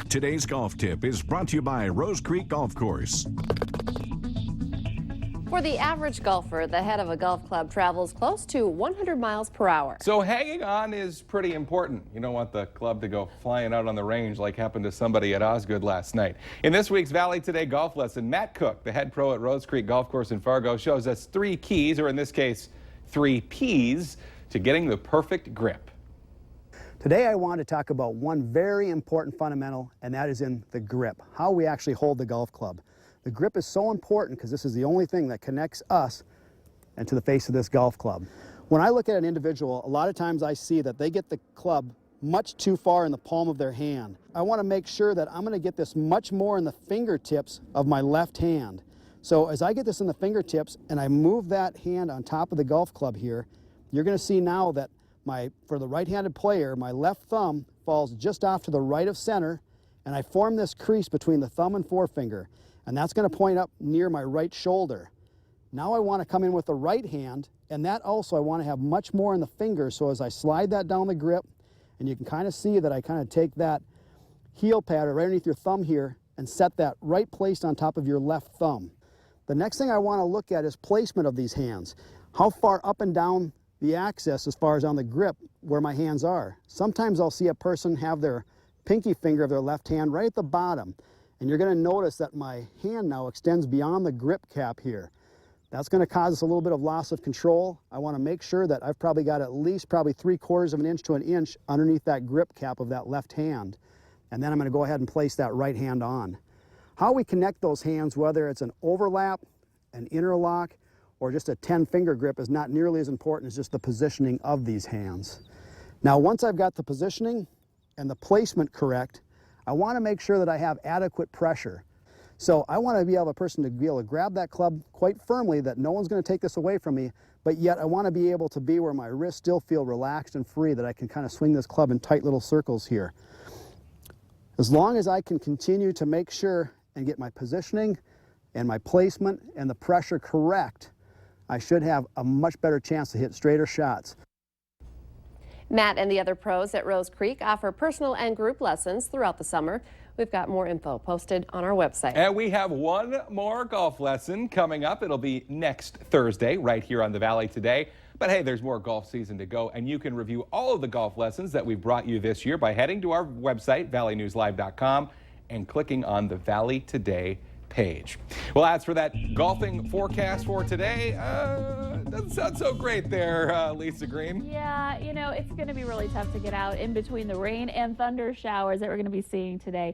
Today's golf tip is brought to you by Rose Creek Golf Course. For the average golfer, the head of a golf club travels close to 100 miles per hour. So hanging on is pretty important. You don't want the club to go flying out on the range like happened to somebody at Osgood last night. In this week's Valley Today golf lesson, Matt Cook, the head pro at Rose Creek Golf Course in Fargo, shows us 3 keys, or in this case, 3 Ps, to getting the perfect grip. Today I want to talk about one very important fundamental, and that is in the grip, how we actually hold the golf club. The grip is so important because this is the only thing that connects us and to the face of this golf club. When I look at an individual, a lot of times I see that they get the club much too far in the palm of their hand. I want to make sure that I'm going to get this much more in the fingertips of my left hand. So as I get this in the fingertips and I move that hand on top of the golf club here, you're going to see now that for the right-handed player, my left thumb falls just off to the right of center, and I form this crease between the thumb and forefinger. And that's going to point up near my right shoulder. Now I want to come in with the right hand, and that also I want to have much more in the fingers, so as I slide that down the grip, and you can kind of see that I kind of take that heel pad right underneath your thumb here and set that right placed on top of your left thumb. The next thing I want to look at is placement of these hands. How far up and down the axis as far as on the grip where my hands are. Sometimes I'll see a person have their pinky finger of their left hand right at the bottom. And you're going to notice that my hand now extends beyond the grip cap here. That's going to cause us a little bit of loss of control. I want to make sure that I've probably got at least probably 3/4 of an inch to an inch underneath that grip cap of that left hand. And then I'm going to go ahead and place that right hand on. How we connect those hands, whether it's an overlap, an interlock, or just a 10-finger grip, is not nearly as important as just the positioning of these hands. Now, once I've got the positioning and the placement correct, I want to make sure that I have adequate pressure. So I want to be able a person to be able to grab that club quite firmly, that no one's going to take this away from me, but yet I want to be able to be where my wrists still feel relaxed and free, that I can kind of swing this club in tight little circles here. As long as I can continue to make sure and get my positioning and my placement and the pressure correct, I should have a much better chance to hit straighter shots. Matt and the other pros at Rose Creek offer personal and group lessons throughout the summer. We've got more info posted on our website. And we have one more golf lesson coming up. It'll be next Thursday right here on the Valley Today. But hey, there's more golf season to go, and you can review all of the golf lessons that we've brought you this year by heading to our website, valleynewslive.com, and clicking on the Valley Today page. Well, as for that golfing forecast for today, doesn't sound so great there, Lisa Green. Yeah, you know, it's going to be really tough to get out in between the rain and thunder showers that we're going to be seeing today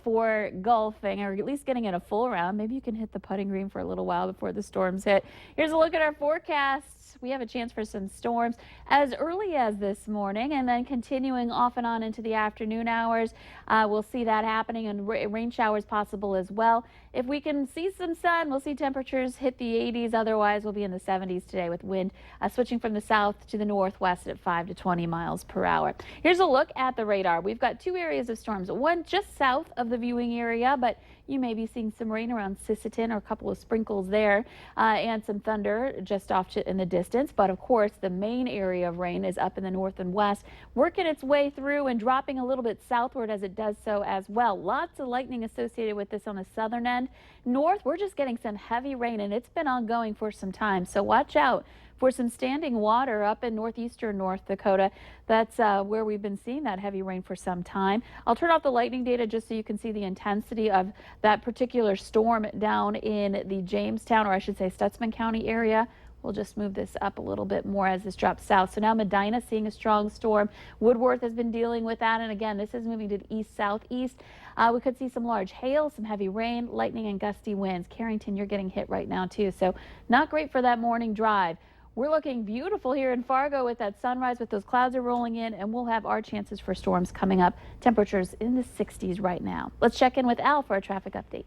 for golfing, or at least getting in a full round. Maybe you can hit the putting green for a little while before the storms hit. Here's a look at our forecasts. We have a chance for some storms as early as this morning, and then continuing off and on into the afternoon hours. We'll see that happening, and rain showers possible as well. If we can see some sun, we'll see temperatures hit the 80s. Otherwise, we'll be in the 70s today, with wind switching from the south to the northwest at 5 to 20 miles per hour. Here's a look at the radar. We've got 2 areas of storms, one just south of the viewing area, but you may be seeing some rain around Sisseton, or a couple of sprinkles there, and some thunder just off in the distance. But of course, the main area of rain is up in the north and west, working its way through and dropping a little bit southward as it does so as well. Lots of lightning associated with this on the southern end. North, we're just getting some heavy rain, and it's been ongoing for some time, so watch out for some standing water up in northeastern North Dakota. That's where we've been seeing that heavy rain for some time. I'll turn off the lightning data just so you can see the intensity of that particular storm down in the Jamestown, or I should say Stutsman County area. We'll just move this up a little bit more as this drops south. So now Medina seeing a strong storm. Woodworth has been dealing with that, and again, this is moving to the east-southeast. We could see some large hail, some heavy rain, lightning, and gusty winds. Carrington, you're getting hit right now too, so not great for that morning drive. We're looking beautiful here in Fargo with that sunrise, with those clouds are rolling in, and we'll have our chances for storms coming up. Temperatures in the 60s right now. Let's check in with Al for a traffic update.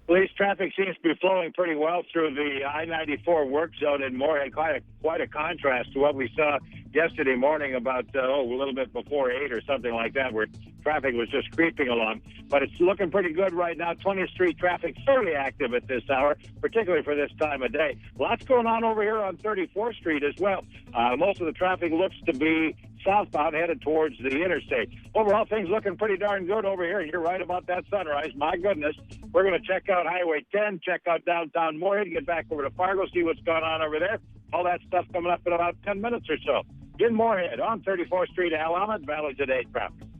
Police traffic seems to be flowing pretty well through the I-94 work zone in Moorhead. Quite a contrast to what we saw yesterday morning about a little bit before 8 or something like that, where traffic was just creeping along. But it's looking pretty good right now. 20th Street traffic fairly active at this hour, particularly for this time of day. Lots going on over here on 34th Street as well. Most of the traffic looks to be southbound headed towards the interstate. Overall, things looking pretty darn good over here. You're right about that sunrise. My goodness. We're going to check out Highway 10, check out downtown Moorhead, get back over to Fargo, see what's going on over there. All that stuff coming up in about 10 minutes or so. In Moorhead on 34th Street, Willamette Valley Today traffic.